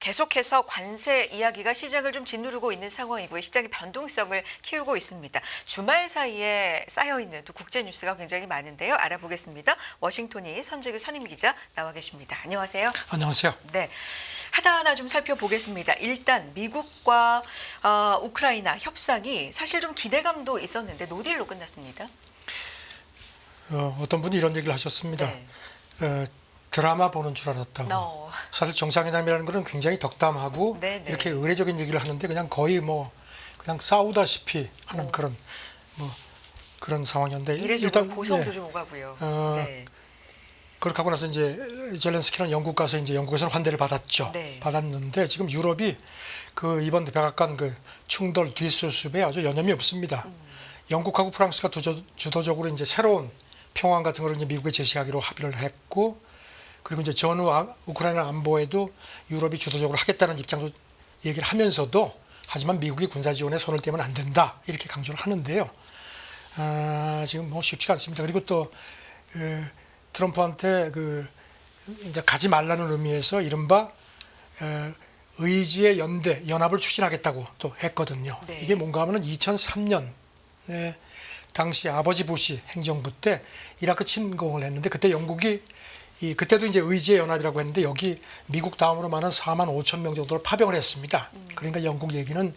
계속해서 관세 이야기가 시장을 좀 짓누르고 있는 상황이고요. 시장의 변동성을 키우고 있습니다. 주말 사이에 쌓여있는 또 국제 뉴스가 굉장히 많은데요. 알아보겠습니다. 워싱턴이 선재규 선임기자 나와 계십니다. 안녕하세요. 안녕하세요. 네, 하나하나 좀 살펴보겠습니다. 일단 미국과 우크라이나 협상이 사실 좀 기대감도 있었는데 노딜로 끝났습니다. 어떤 분이 이런 얘기를 하셨습니다. 네. 드라마 보는 줄 알았다고. 사실 정상회담이라는 것은 굉장히 덕담하고 네네. 이렇게 의례적인 얘기를 하는데 그냥 거의 그냥 싸우다시피 하는 그런 상황이었는데 이례적으로 고성도 좀 오가고요. 네. 그렇게 하고 나서 이제 젤렌스키는 영국 가서 이제 영국에서는 환대를 받았죠. 네. 받았는데 지금 유럽이 이번 백악관 충돌 뒷수습에 아주 여념이 없습니다. 영국하고 프랑스가 주도적으로 이제 새로운 평안 같은 걸 이제 미국에 제시하기로 합의를 했고, 그리고 이제 전후 우크라이나 안보에도 유럽이 주도적으로 하겠다는 입장도 얘기를 하면서도, 하지만 미국이 군사 지원에 손을 떼면 안 된다 이렇게 강조를 하는데요. 지금 쉽지가 않습니다. 그리고 또 트럼프한테 이제 가지 말라는 의미에서 이른바 의지의 연합을 추진하겠다고 또 했거든요. 네. 이게 뭔가 하면은 2003년 당시 아버지 부시 행정부 때 이라크 침공을 했는데, 그때 영국이 그때도 이제 의지의 연합이라고 했는데 여기 미국 다음으로 많은 4만 5천 명 정도를 파병을 했습니다. 그러니까 영국 얘기는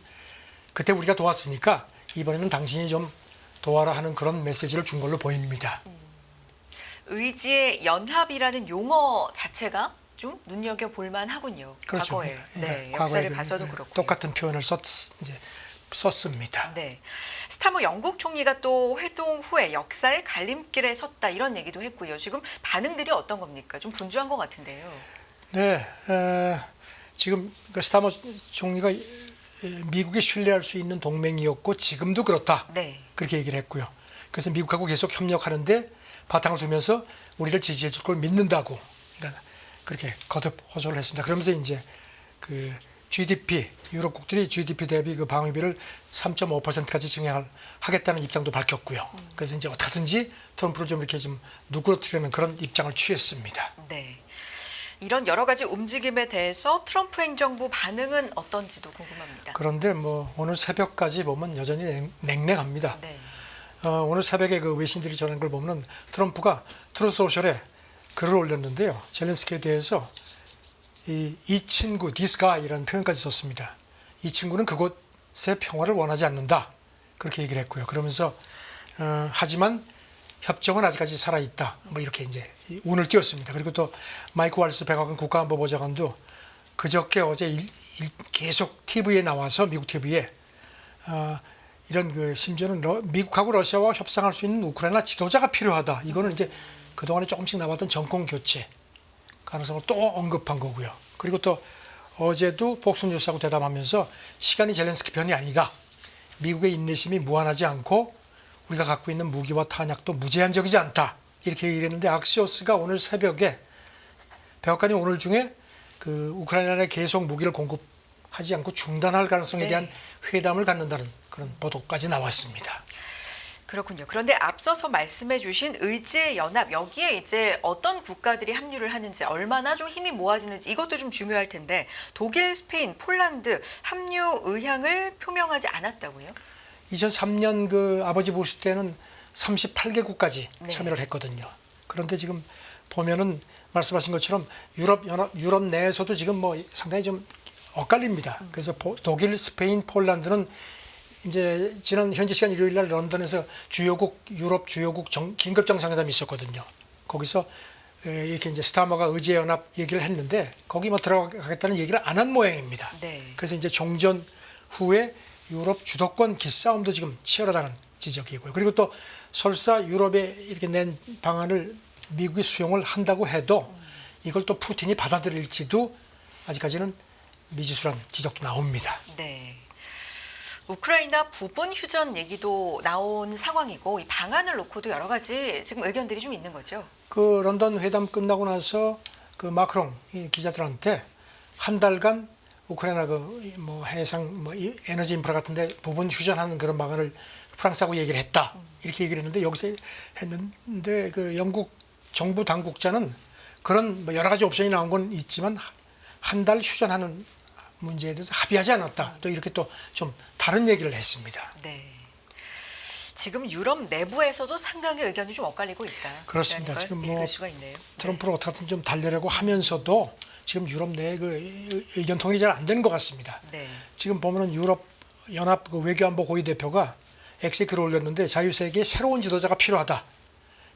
그때 우리가 도왔으니까 이번에는 당신이 좀 도와라 하는 그런 메시지를 준 걸로 보입니다. 의지의 연합이라는 용어 자체가 좀 눈여겨볼 만하군요. 그렇죠. 과거에. 네, 과거에 역사를 봐서도 그렇고. 똑같은 표현을 썼습니다. 네, 스타머 영국 총리가 또 회동 후에 역사의 갈림길에 섰다 이런 얘기도 했고요. 지금 반응들이 어떤 겁니까? 좀 분주한 것 같은데요. 네, 지금 스타머 총리가 미국이 신뢰할 수 있는 동맹이었고 지금도 그렇다. 네. 그렇게 얘기를 했고요. 그래서 미국하고 계속 협력하는데 바탕을 두면서 우리를 지지해 줄 걸 믿는다고, 그러니까 그렇게 거듭 호소를 했습니다. 그러면서 이제 GDP, 유럽국들이 GDP 대비 방위비를 3.5%까지 증액하겠다는 입장도 밝혔고요. 그래서 이제 어떻게든지 트럼프를 좀 이렇게 좀 누그러뜨리는 그런 입장을 취했습니다. 네. 이런 여러 가지 움직임에 대해서 트럼프 행정부 반응은 어떤지도 궁금합니다. 그런데 오늘 새벽까지 보면 여전히 냉랭합니다. 네. 오늘 새벽에 외신들이 전한 걸 보면 트럼프가 트루스 소셜에 글을 올렸는데요. 젤렌스키에 대해서 이 친구, this guy이라는 표현까지 썼습니다. 이 친구는 그곳의 평화를 원하지 않는다. 그렇게 얘기를 했고요. 그러면서 하지만 협정은 아직까지 살아있다. 이렇게 이제 운을 띄웠습니다. 그리고 또 마이크 왈스 백악관 국가안보보좌관도 그저께 어제 계속 TV에 나와서 미국 TV에 이런 심지어는 미국하고 러시아와 협상할 수 있는 우크라이나 지도자가 필요하다. 이거는 이제 그동안에 조금씩 나왔던 정권 교체 가능성을 또 언급한 거고요. 그리고 또 어제도 폭스뉴스하고 대담하면서 시간이 젤렌스키 편이 아니다. 미국의 인내심이 무한하지 않고 우리가 갖고 있는 무기와 탄약도 무제한적이지 않다. 이렇게 얘기를 했는데, 악시오스가 오늘 새벽에 백악관이 오늘 중에 우크라이나에 계속 무기를 공급하지 않고 중단할 가능성에 대한 회담을 갖는다는 그런 보도까지 나왔습니다. 그렇군요. 그런데 앞서서 말씀해 주신 의지의 연합, 여기에 이제 어떤 국가들이 합류를 하는지, 얼마나 좀 힘이 모아지는지 이것도 좀 중요할 텐데, 독일, 스페인, 폴란드 합류 의향을 표명하지 않았다고요? 2003년 아버지 부시 때는 38개국까지 네. 참여를 했거든요. 그런데 지금 보면은 말씀하신 것처럼 유럽 내에서도 지금 상당히 좀 엇갈립니다. 그래서 독일, 스페인, 폴란드는 이제 지난 현지 시간 일요일 날 런던에서 유럽 주요국 긴급 정상회담이 있었거든요. 거기서 이렇게 이제 스타머가 의지의 연합 얘기를 했는데 거기 들어가겠다는 얘기를 안 한 모양입니다. 네. 그래서 이제 종전 후에 유럽 주도권 기싸움도 지금 치열하다는 지적이고요. 그리고 또 설사 유럽에 이렇게 낸 방안을 미국이 수용을 한다고 해도 이걸 또 푸틴이 받아들일지도 아직까지는 미지수란 지적도 나옵니다. 네. 우크라이나 부분 휴전 얘기도 나온 상황이고, 이 방안을 놓고도 여러 가지 지금 의견들이 좀 있는 거죠. 런던 회담 끝나고 나서 마크롱 기자들한테 한 달간 우크라이나 해상 에너지 인프라 같은데 부분 휴전하는 그런 방안을 프랑스하고 얘기를 했다. 이렇게 얘기를 했는데, 여기서 했는데 영국 정부 당국자는 그런 여러 가지 옵션이 나온 건 있지만 한 달 휴전하는 문제에 대해서 합의하지 않았다. 또 이렇게 또 좀 다른 얘기를 했습니다. 네. 지금 유럽 내부에서도 상당히 의견이 좀 엇갈리고 있다. 그렇습니다. 걸 지금 읽을 뭐 수가 있네요. 트럼프를 어떻게든 좀 달래려고 하면서도 지금 유럽 내에 그 의견 통일이 잘 안 되는 것 같습니다. 네. 지금 보면은 유럽 연합 그 외교안보 고위 대표가 X에 글을 올렸는데 자유세계에 새로운 지도자가 필요하다.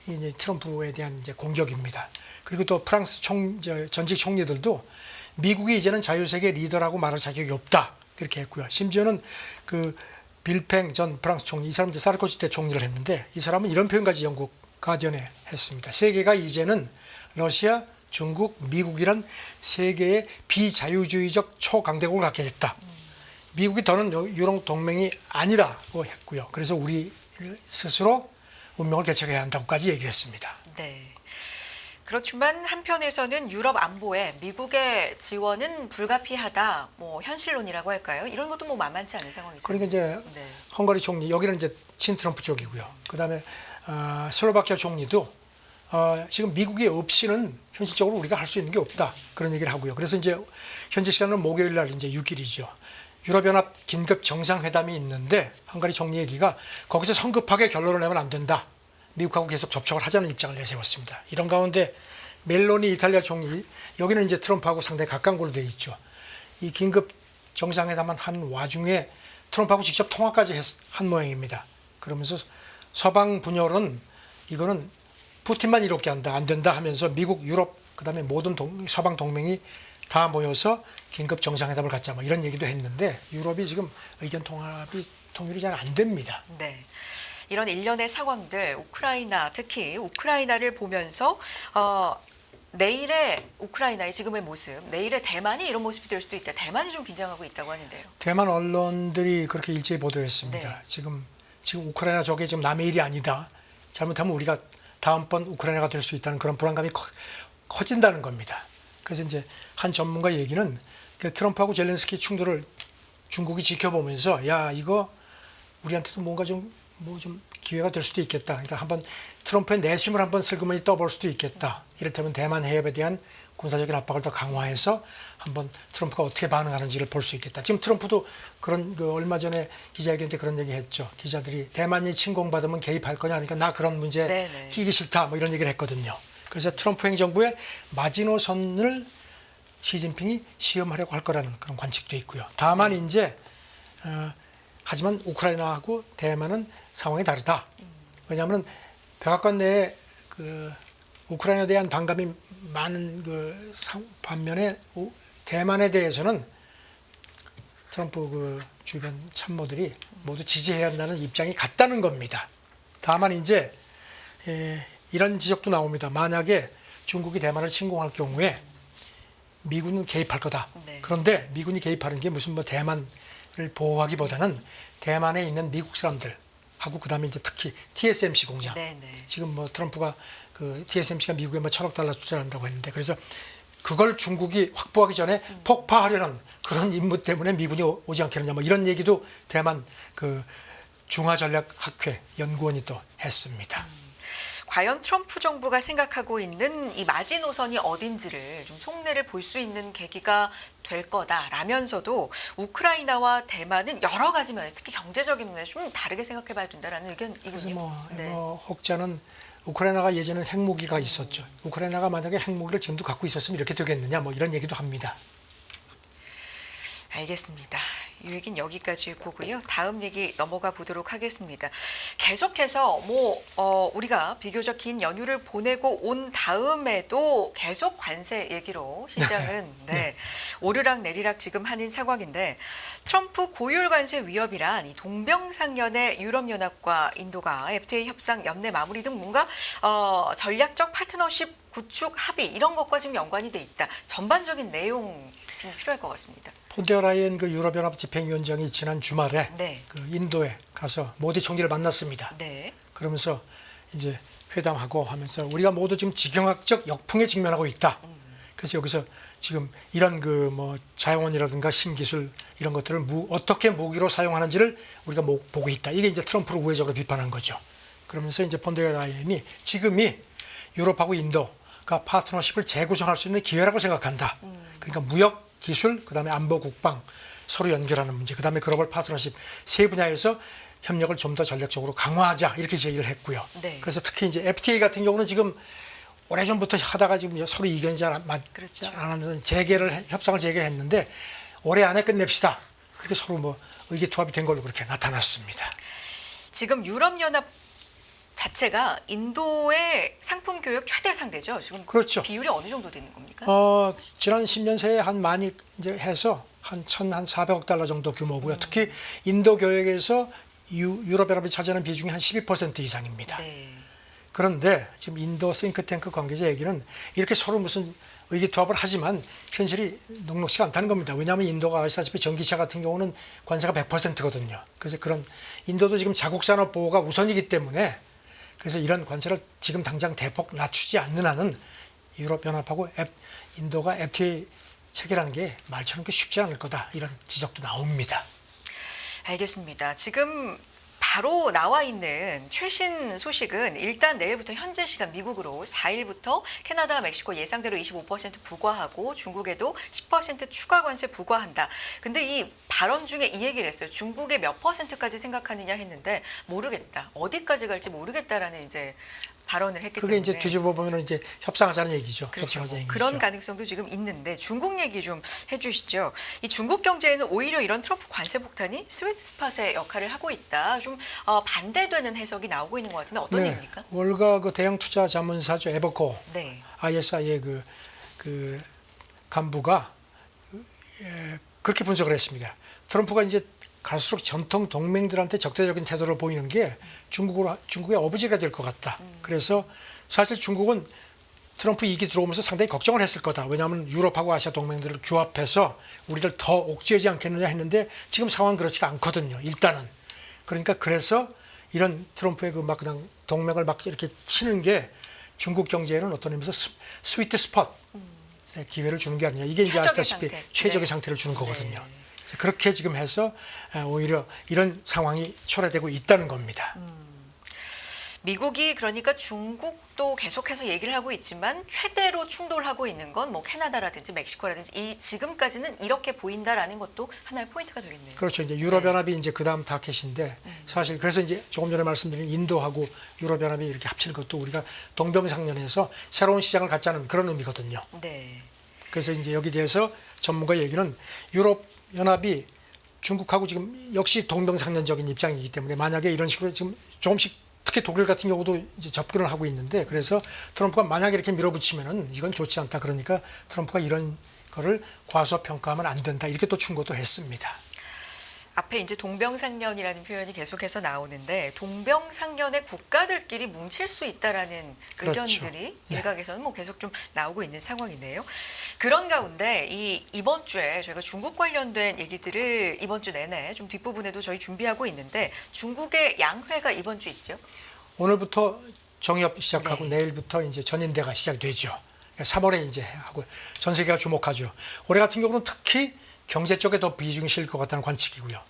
이 이제 트럼프에 대한 이제 공격입니다. 그리고 또 프랑스 전직 총리들도 미국이 이제는 자유세계 리더라고 말할 자격이 없다. 그렇게 했고요. 심지어는 그 빌팽 전 프랑스 총리, 이 사람 이제 사르코지 때 총리를 했는데 이 사람은 이런 표현까지 영국 가디언에 했습니다. 세계가 이제는 러시아, 중국, 미국이란 세계의 비자유주의적 초강대국을 갖게 됐다. 미국이 더는 유럽 동맹이 아니라고 했고요. 그래서 우리 스스로 운명을 개척해야 한다고까지 얘기를 했습니다. 네. 그렇지만 한편에서는 유럽 안보에 미국의 지원은 불가피하다, 뭐 현실론이라고 할까요? 이런 것도 뭐 만만치 않은 상황이죠. 그러니까 이제 네. 헝가리 총리 여기는 이제 친트럼프 쪽이고요. 그다음에 슬로바키아 총리도 지금 미국이 없이는 현실적으로 우리가 할 수 있는 게 없다 그런 얘기를 하고요. 그래서 이제 현지 시간으로 목요일 날 이제 6일이죠. 유럽연합 긴급 정상회담이 있는데 헝가리 총리 얘기가 거기서 성급하게 결론을 내면 안 된다. 미국하고 계속 접촉을 하자는 입장을 내세웠습니다. 이런 가운데 멜로니 이탈리아 총리 여기는 이제 트럼프하고 상당히 가까운 걸로 되어 있죠. 이 긴급 정상회담을 한 와중에 트럼프하고 직접 통화까지 한 모양입니다. 그러면서 서방 분열은 이거는 푸틴만 이롭게 한다, 안 된다 하면서 미국, 유럽, 그다음에 모든 서방 동맹이 다 모여서 긴급 정상회담을 갖자 뭐 이런 얘기도 했는데 유럽이 지금 의견 통일이 잘 안 됩니다. 네. 이런 일련의 상황들, 우크라이나, 특히 우크라이나를 보면서 내일의 우크라이나의 지금의 모습, 내일의 대만이 이런 모습이 될 수도 있다. 대만이 좀 긴장하고 있다고 하는데요. 대만 언론들이 그렇게 일제히 보도했습니다. 네. 지금 우크라이나 저게 지금 남의 일이 아니다. 잘못하면 우리가 다음번 우크라이나가 될 수 있다는 그런 불안감이 커진다는 겁니다. 그래서 이제 한 전문가 얘기는 트럼프하고 젤렌스키 충돌을 중국이 지켜보면서 야 이거 우리한테도 뭔가 좀 기회가 될 수도 있겠다. 그러니까 한번 트럼프의 내심을 한번 슬그머니 떠볼 수도 있겠다. 이를테면 대만 해협에 대한 군사적인 압박을 더 강화해서 한번 트럼프가 어떻게 반응하는지를 볼 수 있겠다. 지금 트럼프도 그런 얼마 전에 기자회견 때 그런 얘기 했죠. 기자들이 대만이 침공받으면 개입할 거냐 하니까 나 그런 문제 네네. 끼기 싫다. 뭐 이런 얘기를 했거든요. 그래서 트럼프 행정부의 마지노선을 시진핑이 시험하려고 할 거라는 그런 관측도 있고요. 다만 이제 하지만 우크라이나하고 대만은 상황이 다르다. 왜냐하면 백악관 내에 우크라이나에 대한 반감이 많은 반면에 대만에 대해서는 트럼프 주변 참모들이 모두 지지해야 한다는 입장이 같다는 겁니다. 다만 이제 이런 지적도 나옵니다. 만약에 중국이 대만을 침공할 경우에 미군은 개입할 거다. 네. 그런데 미군이 개입하는 게 무슨 대만을 보호하기보다는 대만에 있는 미국 사람들하고 그다음에 이제 특히 TSMC 공장. 네네. 지금 트럼프가 TSMC가 미국에 $1,000억 투자한다고 했는데 그래서 그걸 중국이 확보하기 전에 폭파하려는 그런 임무 때문에 미군이 오지 않겠느냐 뭐 이런 얘기도 대만 중화전략학회 연구원이 또 했습니다. 과연 트럼프 정부가 생각하고 있는 이 마지노선이 어딘지를 좀 속내를 볼 수 있는 계기가 될 거다라면서도 우크라이나와 대만은 여러 가지 면에서 특히 경제적인 면에서 좀 다르게 생각해 봐야 된다라는 의견이군요. 그래서 혹자는 우크라이나가 예전에 핵무기가 있었죠. 우크라이나가 만약에 핵무기를 지금도 갖고 있었으면 이렇게 되겠느냐 뭐 이런 얘기도 합니다. 알겠습니다. 이 얘기는 여기까지 보고요. 다음 얘기 넘어가 보도록 하겠습니다. 계속해서 우리가 비교적 긴 연휴를 보내고 온 다음에도 계속 관세 얘기로 시장은 네. 오르락 내리락 지금 하는 상황인데 트럼프 고율 관세 위협이란 이 동병상련의 유럽연합과 인도가 FTA 협상 연내 마무리 등 뭔가 전략적 파트너십 구축 합의 이런 것과 지금 연관이 돼 있다. 전반적인 내용 좀 필요할 것 같습니다. 폰데어 라이엔 유럽연합 집행위원장이 지난 주말에 네. 인도에 가서 모디 총리를 만났습니다. 네. 그러면서 이제 회담하고 하면서 우리가 모두 지금 지경학적 역풍에 직면하고 있다. 그래서 여기서 지금 이런 자영원이라든가 신기술 이런 것들을 어떻게 무기로 사용하는지를 우리가 보고 있다. 이게 이제 트럼프를 우회적으로 비판한 거죠. 그러면서 이제 폰데어 라이엔이 지금이 유럽하고 인도가 파트너십을 재구성할 수 있는 기회라고 생각한다. 그러니까 무역 기술, 그다음에 안보 국방 서로 연결하는 문제, 그다음에 글로벌 파트너십 세 분야에서 협력을 좀 더 전략적으로 강화하자 이렇게 제의를 했고요. 네. 그래서 특히 이제 FTA 같은 경우는 지금 오래전부터 하다가 지금 서로 의견이 잘 안 맞지 그렇죠. 않는 협상을 재개했는데 올해 안에 끝냅시다. 그렇게 서로 뭐 의기투합이 된 걸로 그렇게 나타났습니다. 지금 유럽연합 자체가 인도의 상품 교역 최대 상대죠. 지금 그렇죠. 비율이 어느 정도 되는 겁니까? 지난 10년 새에 한 많이 이제 해서 한 400억 달러 정도 규모고요. 특히 인도 교역에서 유럽연합이 차지하는 비중이 한 12% 이상입니다. 네. 그런데 지금 인도 싱크탱크 관계자 얘기는 이렇게 서로 무슨 의기투합을 하지만 현실이 녹록지가 않다는 겁니다. 왜냐하면 인도가 아시다시피 전기차 같은 경우는 관세가 100%거든요. 그래서 그런 인도도 지금 자국 산업 보호가 우선이기 때문에 그래서 이런 관세를 지금 당장 대폭 낮추지 않는 한은 유럽연합하고 인도가 FTA 체결하는 게 말처럼 그렇게 쉽지 않을 거다. 이런 지적도 나옵니다. 알겠습니다. 지금 바로 나와 있는 최신 소식은 일단 내일부터 현재 시간 미국으로 4일부터 캐나다, 멕시코 예상대로 25% 부과하고 중국에도 10% 추가 관세 부과한다. 근데 이 발언 중에 이 얘기를 했어요. 중국의 몇 %까지 생각하느냐 했는데 모르겠다. 어디까지 갈지 모르겠다라는 이제 발언을 했기 그게 때문에. 이제 뒤집어 보면 이제 협상하자는 얘기죠. 그렇죠. 협상하자는 얘기죠. 그런 가능성도 지금 있는데 중국 얘기 좀 해주시죠. 이 중국 경제에는 오히려 이런 트럼프 관세 폭탄이 스위트스팟의 역할을 하고 있다. 좀 반대되는 해석이 나오고 있는 것 같은데 어떤 얘기입니까? 월가 그 대형 투자 자문사죠 에버코 네. ISI의 그 간부가 그렇게 분석을 했습니다. 트럼프가 이제 갈수록 전통 동맹들한테 적대적인 태도를 보이는 게 중국의 어부지가 될 것 같다. 그래서 사실 중국은 트럼프 2기 들어오면서 상당히 걱정을 했을 거다. 왜냐하면 유럽하고 아시아 동맹들을 규합해서 우리를 더 옥죄지 않겠느냐 했는데 지금 상황은 그렇지가 않거든요. 일단은. 그러니까 그래서 이런 트럼프의 그 막 그냥 동맹을 막 이렇게 치는 게 중국 경제에는 어떤 의미에서 스위트 스팟 기회를 주는 게 아니냐. 이게 이제 최적의 아시다시피 상태. 최적의 네. 상태를 주는 거거든요. 네. 그래서 그렇게 지금 해서 오히려 이런 상황이 초래되고 있다는 겁니다. 미국이 그러니까 중국도 계속해서 얘기를 하고 있지만 최대로 충돌하고 있는 건 뭐 캐나다라든지 멕시코라든지 이 지금까지는 이렇게 보인다라는 것도 하나의 포인트가 되겠네요. 그렇죠. 이제 유럽연합이 이제 그 다음 타켓인데 사실 그래서 이제 조금 전에 말씀드린 인도하고 유럽연합이 이렇게 합치는 것도 우리가 동병상련해서 새로운 시장을 갖자는 그런 의미거든요. 네. 그래서 이제 여기 대해서 전문가 얘기는 유럽연합이 중국하고 지금 역시 동병상련적인 입장이기 때문에 만약에 이런 식으로 지금 조금씩 특히 독일 같은 경우도 이제 접근을 하고 있는데 그래서 트럼프가 만약에 이렇게 밀어붙이면은 이건 좋지 않다. 그러니까 트럼프가 이런 거를 과소평가하면 안 된다. 이렇게 또 충고도 했습니다. 앞에 이제 동병상련이라는 표현이 계속해서 나오는데 동병상련의 국가들끼리 뭉칠 수 있다라는 그렇죠. 의견들이 네. 일각에서는 뭐 계속 좀 나오고 있는 상황이네요. 그런 가운데 이번 주에 저희가 중국 관련된 얘기들을 이번 주 내내 좀 뒷부분에도 저희 준비하고 있는데 중국의 양회가 이번 주 있죠. 오늘부터 정협 시작하고 네. 내일부터 이제 전인대가 시작되죠. 3월에 이제 하고 전 세계가 주목하죠. 올해 같은 경우는 특히 경제 쪽에 더 비중이 실릴 것 같다는 관측이고요.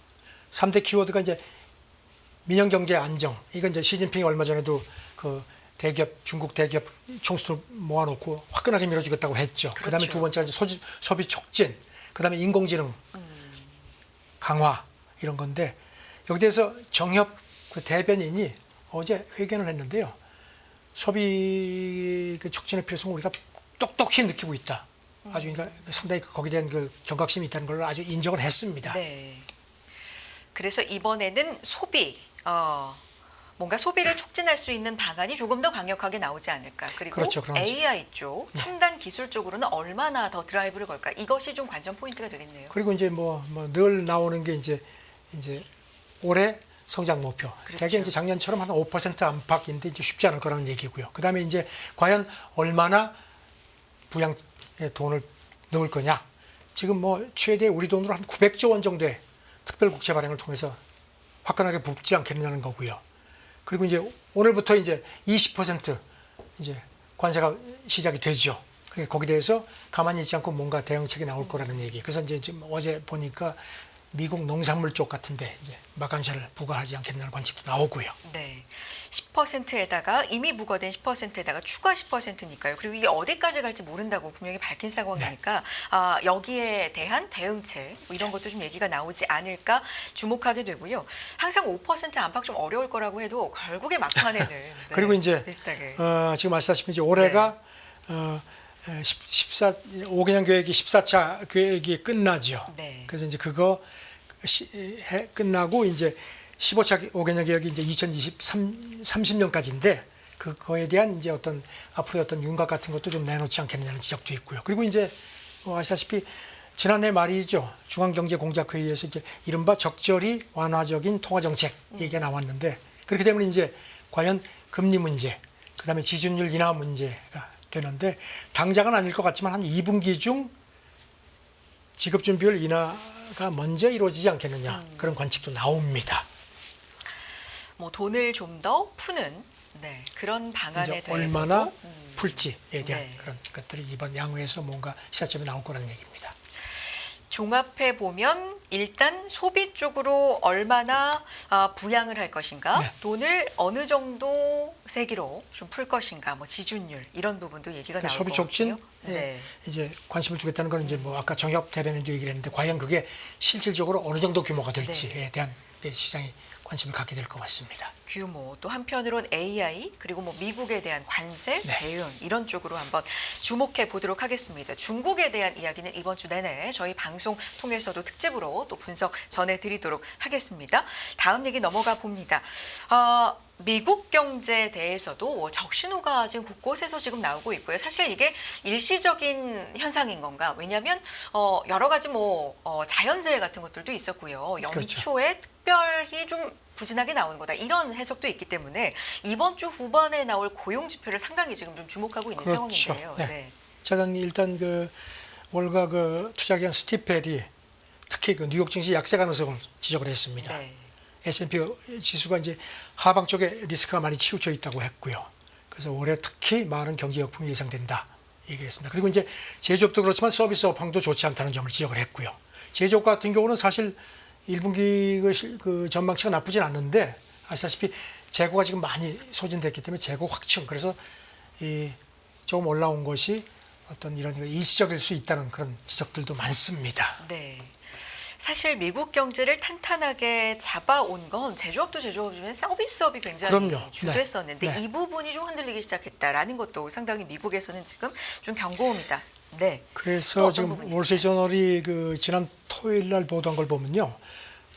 3대 키워드가 이제 민영 경제 안정. 이건 이제 시진핑이 얼마 전에도 그 대기업 중국 대기업 총수를 모아놓고 화끈하게 밀어주겠다고 했죠. 그렇죠. 그다음에 두 번째가 이제 소비 촉진. 그다음에 인공지능 강화 이런 건데 여기 대해서 정협 그 대변인이 어제 회견을 했는데요. 소비 그 촉진의 필요성을 우리가 똑똑히 느끼고 있다. 아주 그러니까 상당히 거기에 대한 그 경각심이 있다는 걸 아주 인정을 했습니다. 네. 그래서 이번에는 뭔가 소비를 촉진할 수 있는 방안이 조금 더 강력하게 나오지 않을까. 그리고 그렇죠, 그런 AI 쪽, 첨단 기술 쪽으로는 얼마나 더 드라이브를 걸까. 이것이 좀 관전 포인트가 되겠네요. 그리고 이제 뭐 늘 나오는 게 이제 올해 성장 목표. 그렇죠. 대개 이제 작년처럼 한 5% 안팎인데 이제 쉽지 않을 거라는 얘기고요. 그다음에 이제 과연 얼마나 부양에 돈을 넣을 거냐. 지금 뭐 최대 우리 돈으로 한 900조 원 정도의 특별 국채 발행을 통해서 화끈하게 붓지 않겠느냐는 거고요. 그리고 이제 오늘부터 이제 20% 이제 관세가 시작이 되죠. 거기에 대해서 가만히 있지 않고 뭔가 대응책이 나올 거라는 얘기. 그래서 이제 지금 어제 보니까 미국 농산물 쪽 같은데 이제 마감세를 부과하지 않겠다는 관측도 나오고요. 네. 10%에다가 이미 부과된 10%에다가 추가 10%니까요. 그리고 이게 어디까지 갈지 모른다고 분명히 밝힌 상황이니까 여기에 대한 대응책 뭐 이런 것도 좀 얘기가 나오지 않을까 주목하게 되고요. 항상 5% 안팎 좀 어려울 거라고 해도 결국에 막판에는 네, 그리고 이제 비슷하게 지금 아시다시피 이제 올해가 5개년 계획이 14차 계획이 끝나죠. 네. 그래서 이제 그거 끝나고 이제 15차 5개년 계획이 이제 30년까지인데 그거에 대한 이제 어떤 앞으로의 어떤 윤곽 같은 것도 좀 내놓지 않겠느냐는 지적도 있고요. 그리고 이제 아시다시피 지난해 말이죠. 중앙경제공작회의에서 이제 이른바 적절히 완화적인 통화정책 얘기가 나왔는데 그렇게 되면 이제 과연 금리 문제, 그다음에 지준율 인하 문제가 되는데 당장은 아닐 것 같지만 한 2분기 중 지급준비율 인하가 먼저 이루어지지 않겠느냐 그런 관측도 나옵니다. 뭐 돈을 좀 더 푸는 그런 방안에 이제 대해서도 얼마나 풀지에 대한 네. 그런 것들이 이번 양회에서 뭔가 시사점이 나올 거라는 얘기입니다. 종합해 보면 일단 소비 쪽으로 얼마나 부양을 할 것인가, 네. 돈을 어느 정도 세기로 좀 풀 것인가, 뭐 지준율 이런 부분도 얘기가 나올 소비 것 촉진 같고요. 네. 이제 관심을 주겠다는 건 이제 뭐 아까 정혁 대변인도 얘기를 했는데 과연 그게 실질적으로 어느 정도 규모가 될지에 대한 시장이 관심을 갖게 될 것 같습니다. 규모 또 한편으론 AI 그리고 뭐 미국에 대한 관세 네. 대응 이런 쪽으로 한번 주목해 보도록 하겠습니다. 중국에 대한 이야기는 이번 주 내내 저희 방송 통해서도 특집으로 또 분석 전해드리도록 하겠습니다. 다음 얘기 넘어가 봅니다. 미국 경제에 대해서도 적신호가 지금 곳곳에서 지금 나오고 있고요. 사실 이게 일시적인 현상인 건가? 왜냐하면 여러 가지 자연재해 같은 것들도 있었고요. 연초에 그렇죠. 특별히 좀 부진하게 나오는 거다. 이런 해석도 있기 때문에 이번 주 후반에 나올 고용 지표를 상당히 지금 좀 주목하고 있는 그렇죠. 상황인데요. 네. 제가 일단 그 월가 그 투자기관 스티펠이 특히 그 뉴욕 증시 약세 가능성을 지적을 했습니다. 네. S&P 지수가 이제 하방 쪽에 리스크가 많이 치우쳐 있다고 했고요. 그래서 올해 특히 많은 경제 역풍이 예상된다 얘기했습니다. 그리고 이제 제조업도 그렇지만 서비스 업황도 좋지 않다는 점을 지적을 했고요. 제조업 같은 경우는 사실 1분기 그 전망치가 나쁘진 않는데 아시다시피 재고가 지금 많이 소진됐기 때문에 재고 확충 그래서 이 조금 올라온 것이 어떤 이런 일시적일 수 있다는 그런 지적들도 많습니다. 네. 사실 미국 경제를 탄탄하게 잡아온 건 제조업도 제조업이지만 서비스업이 굉장히 그럼요. 주됐었는데 네. 이 부분이 좀 흔들리기 시작했다라는 것도 상당히 미국에서는 지금 좀 경고입니다. 네. 또 그래서 어떤 지금 부분이 월스트리트저널이 그 지난 토요일 날 보도한 걸 보면요.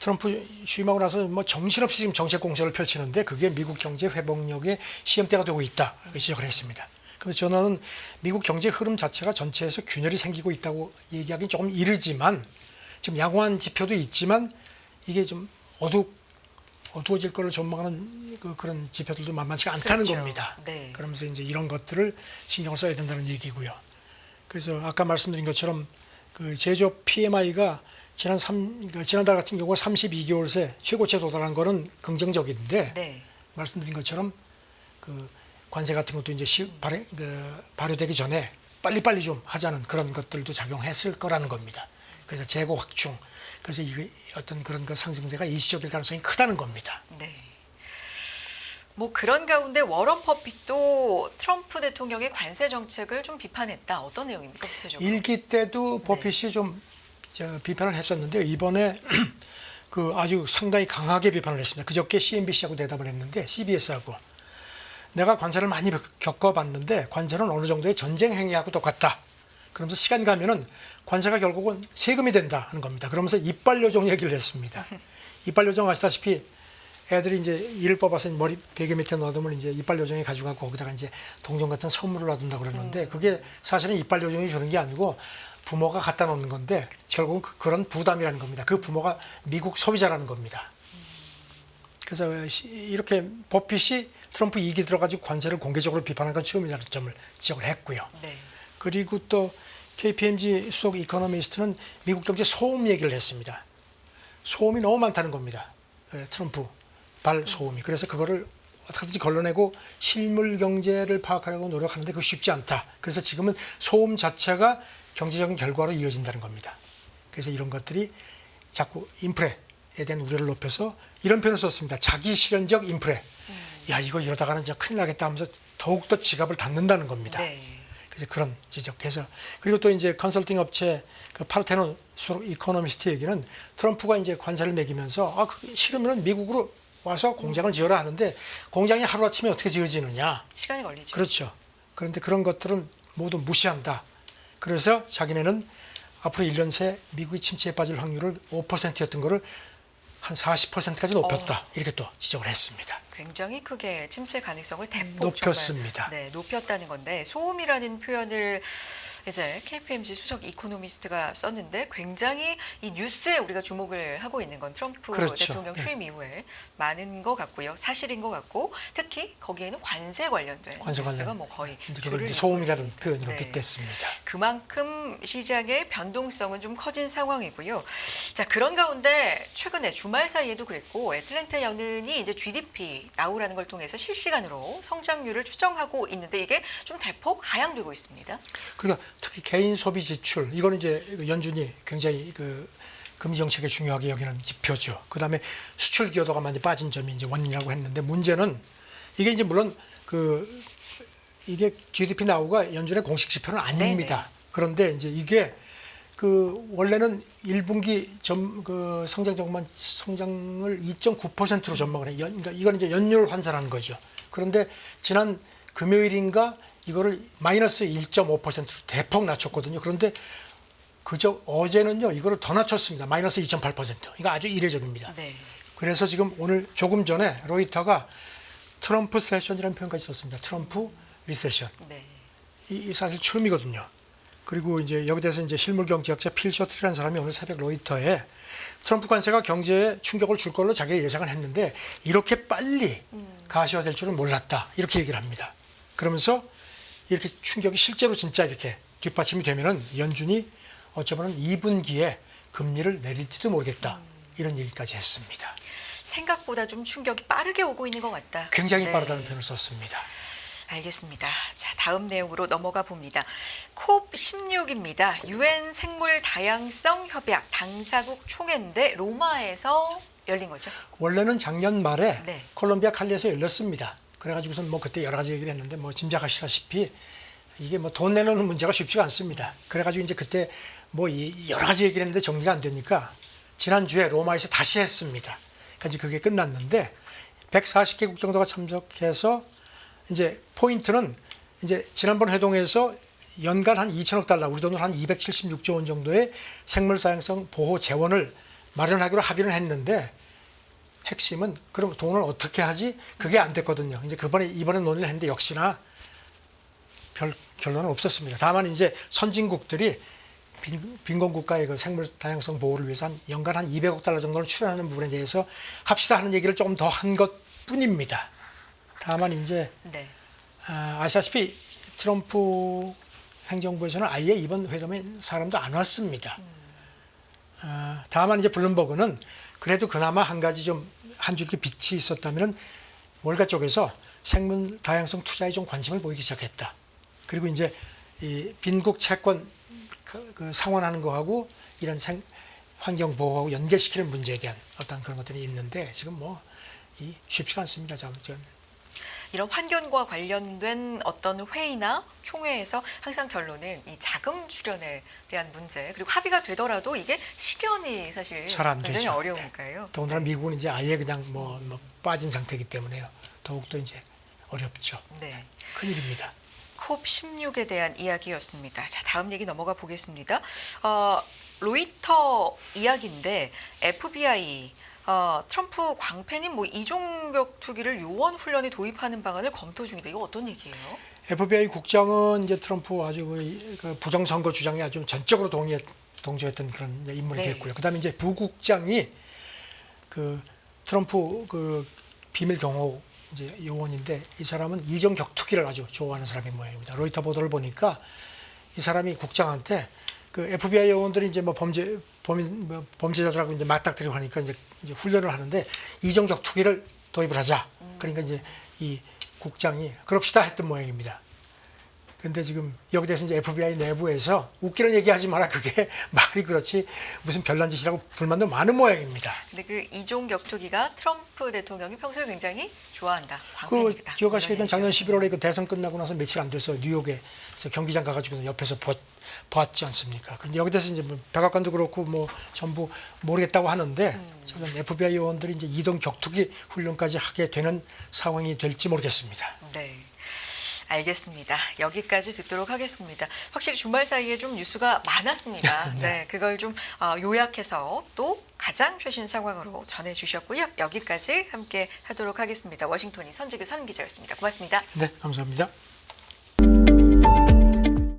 트럼프 취임하고 나서 뭐 정신없이 지금 정책 공세를 펼치는데 그게 미국 경제 회복력의 시험대가 되고 있다. 이렇게 지적을 했습니다. 그래서 저는 미국 경제 흐름 자체가 전체에서 균열이 생기고 있다고 얘기하기는 조금 이르지만 지금 양호한 지표도 있지만 이게 좀 어두워질 거를 전망하는 그런 지표들도 만만치가 않다는 그렇죠. 겁니다. 네. 그러면서 이제 이런 것들을 신경을 써야 된다는 얘기고요. 그래서 아까 말씀드린 것처럼 그 제조업 PMI가 지난달 같은 경우 32개월 새 최고치에 도달한 거는 긍정적인데 네. 말씀드린 것처럼 그 관세 같은 것도 이제 발효되기 전에 빨리빨리 좀 하자는 그런 것들도 작용했을 거라는 겁니다. 그래서 재고 확충, 그래서 이게 어떤 그런 그 상승세가 일시적일 가능성이 크다는 겁니다. 네. 뭐 그런 가운데 워런 버핏도 트럼프 대통령의 관세 정책을 좀 비판했다. 어떤 내용입니까, 구체적으로? 일기 때도 네. 버핏이 좀 비판을 했었는데 이번에 그 아주 상당히 강하게 비판을 했습니다. 그저께 CNBC하고 대답을 했는데 CBS하고 내가 관세를 많이 겪어봤는데 관세는 어느 정도의 전쟁 행위하고 똑같다. 그러면서 시간 가면은 관세가 결국은 세금이 된다 하는 겁니다. 그러면서 이빨 요정 얘기를 했습니다. 이빨 요정 아시다시피 애들이 이제 이를 뽑아서 머리 베개 밑에 놔두면 이제 이빨 요정이 가져가고 거기다가 이제 동전 같은 선물을 놔둔다 그러는데 그게 사실은 이빨 요정이 주는 게 아니고 부모가 갖다 놓는 건데 결국은 그런 부담이라는 겁니다. 그 부모가 미국 소비자라는 겁니다. 그래서 이렇게 버핏이 트럼프 2기 들어가지고 관세를 공개적으로 비판한 건 처음이라는 점을 지적을 했고요. 네. 그리고 또 KPMG 수석 이코노미스트는 미국 경제 소음 얘기를 했습니다. 소음이 너무 많다는 겁니다. 트럼프 발 소음이. 그래서 그거를 어떻게든지 걸러내고 실물 경제를 파악하려고 노력하는데 그거 쉽지 않다. 그래서 지금은 소음 자체가 경제적인 결과로 이어진다는 겁니다. 그래서 이런 것들이 자꾸 인플레에 대한 우려를 높여서 이런 표현을 썼습니다. 자기 실현적 인플레. 야, 이거 이러다가는 진짜 큰일 나겠다 하면서 더욱더 지갑을 닫는다는 겁니다. 네. 그래서 그런 지적해서 그리고 또 이제 컨설팅 업체 그 파르테논 이코노미스트 얘기는 트럼프가 이제 관세를 매기면서 싫으면 미국으로 와서 공장을 지어라 하는데 공장이 하루아침에 어떻게 지어지느냐. 시간이 걸리죠. 그렇죠. 그런데 그런 것들은 모두 무시한다. 그래서 자기네는 앞으로 1년 새 미국이 침체에 빠질 확률을 5%였던 거를 한 40%까지 높였다. 이렇게 또 지적을 했습니다. 굉장히 크게 침체 가능성을 대폭 높였습니다. 정말, 네, 높였다는 건데 소음이라는 표현을 이제 KPMG 수석 이코노미스트가 썼는데 굉장히 이 뉴스에 우리가 주목을 하고 있는 건 트럼프 그렇죠. 대통령 취임 이후에 많은 것 같고요. 사실인 것 같고 특히 거기에는 관세 관련된 뉴스가 뭐 거의 그걸 이제 소음이라는 있습니다. 표현으로 네. 빗댔습니다. 그만큼 시장의 변동성은 좀 커진 상황이고요. 자, 그런 가운데 최근에 주말 사이에도 그랬고 애틀랜타 연은이 이제 GDP 나우라는 걸 통해서 실시간으로 성장률을 추정하고 있는데 이게 좀 대폭 하향되고 있습니다. 그러니까 특히 개인 소비 지출 이거는 이제 연준이 굉장히 그 금리 정책에 중요하게 여기는 지표죠. 그다음에 수출 기여도가 많이 빠진 점이 이제 원인이라고 했는데 문제는 이게 이제 물론 이게 GDP 나우가 연준의 공식 지표는 아닙니다. 네네. 그런데 이제 이게 그 원래는 1분기 성장을 2.9%로 전망을 해요. 그러니까 이건 이제 연율 환산하는 거죠. 그런데 지난 금요일인가 이거를 마이너스 1.5%로 대폭 낮췄거든요. 그런데 그저 어제는요 이거를 더 낮췄습니다. 마이너스 2.8%. 이거 아주 이례적입니다. 네. 그래서 지금 오늘 조금 전에 로이터가 트럼프 세션이라는 표현까지 썼습니다. 트럼프 리세션. 네. 이 사실 처음이거든요. 그리고 이제 여기 대해서 이제 실물 경제학자 필 셔틀이라는 사람이 오늘 새벽 로이터에 트럼프 관세가 경제에 충격을 줄 걸로 자기가 예상을 했는데 이렇게 빨리 가시화될 줄은 몰랐다. 이렇게 얘기를 합니다. 그러면서 이렇게 충격이 실제로 진짜 이렇게 뒷받침이 되면은 연준이 어쩌면 2분기에 금리를 내릴지도 모르겠다. 이런 얘기까지 했습니다. 생각보다 좀 충격이 빠르게 오고 있는 것 같다. 굉장히 네. 빠르다는 표현을 썼습니다. 알겠습니다. 자, 다음 내용으로 넘어가 봅니다. 콥16입니다. 유엔 생물 다양성 협약 당사국 총회인데 로마에서 열린 거죠. 원래는 작년 말에 네. 콜롬비아 칼리에서 열렸습니다. 그래가지고선 뭐 그때 여러 가지 얘기를 했는데 뭐 짐작하시다시피 이게 뭐 돈 내놓는 문제가 쉽지가 않습니다. 그래가지고 이제 그때 뭐 여러 가지 얘기를 했는데 정리가 안 되니까 지난주에 로마에서 다시 했습니다. 그러니까 이제 그게 끝났는데 140개국 정도가 참석해서 이제 포인트는 이제 지난번 회동에서 연간 한 2천억 달러, 우리 돈으로 한 276조 원 정도의 생물 다양성 보호 재원을 마련하기로 합의를 했는데 핵심은 그럼 돈을 어떻게 하지? 그게 안 됐거든요. 이제 이번에 논의를 했는데 역시나 별 결론은 없었습니다. 다만 이제 선진국들이 빈곤 국가의 그 생물 다양성 보호를 위해서 연간 한 200억 달러 정도를 출연하는 부분에 대해서 합시다 하는 얘기를 조금 더 한 것뿐입니다. 다만 이제 네. 아시다시피 트럼프 행정부에서는 아예 이번 회담에 사람도 안 왔습니다. 다만 이제 블룸버그는 그래도 그나마 한 가지 좀 한 줄기 빛이 있었다면 월가 쪽에서 생물 다양성 투자에 좀 관심을 보이기 시작했다. 그리고 이제 이 빈국 채권 그 상환하는 거하고 이런 환경 보호하고 연계시키는 문제에 대한 어떤 그런 것들이 있는데 지금 뭐 쉽지가 않습니다. 이런 환경과 관련된 어떤 회의나 총회에서 항상 결론은 이 자금 출연에 대한 문제 그리고 합의가 되더라도 이게 실현이 사실 잘 안 굉장히 되죠. 어려우니까요. 더군다나 미국은 이제 아예 그냥 뭐 빠진 상태이기 때문에요. 더욱더 이제 어렵죠. 네. 큰일입니다. 콥16에 대한 이야기였습니다. 자, 다음 얘기 넘어가 보겠습니다. 로이터 이야기인데 FBI 트럼프 광팬인 뭐 이종격 투기를 요원 훈련에 도입하는 방안을 검토 중이다. 이거 어떤 얘기예요? FBI 국장은 이제 트럼프 아주 그 부정선거 주장에 아주 전적으로 동조했던 그런 인물이 네. 됐고요. 그다음에 이제 부국장이 그 트럼프 그 비밀 경호 이제 요원인데 이 사람은 이종 격투기를 아주 좋아하는 사람인 모양입니다. 로이터 보도를 보니까 이 사람이 국장한테 그 FBI 요원들이 이제 뭐 범죄자들하고 이제 맞닥뜨리고 하니까 이제 훈련을 하는데 이종 격투기를 도입을 하자. 그러니까 이제 이 국장이 그럽시다 했던 모양입니다. 근데 지금 여기 대해서 이제 FBI 내부에서 웃기는 얘기하지 마라. 그게 말이 그렇지 무슨 별난 짓이라고 불만도 많은 모양입니다. 근데 그 이종 격투기가 트럼프 대통령이 평소에 굉장히 좋아한다. 그 광팬이다. 기억하시겠지만 이런 작년 얘기죠. 11월에 그 대선 끝나고 나서 며칠 안 돼서 뉴욕에서 경기장 가가지고 옆에서 봤지 않습니까? 근데 여기 대해서 이제 뭐 백악관도 그렇고 뭐 전부 모르겠다고 하는데 저는 FBI 요원들이 이제 이동 격투기 훈련까지 하게 되는 상황이 될지 모르겠습니다. 네. 알겠습니다. 여기까지 듣도록 하겠습니다. 확실히 주말 사이에 좀 뉴스가 많았습니다. 네, 그걸 좀 요약해서 또 가장 최신 상황으로 전해주셨고요. 여기까지 함께 하도록 하겠습니다. 워싱턴이 선재규 선기자였습니다. 고맙습니다. 네, 감사합니다.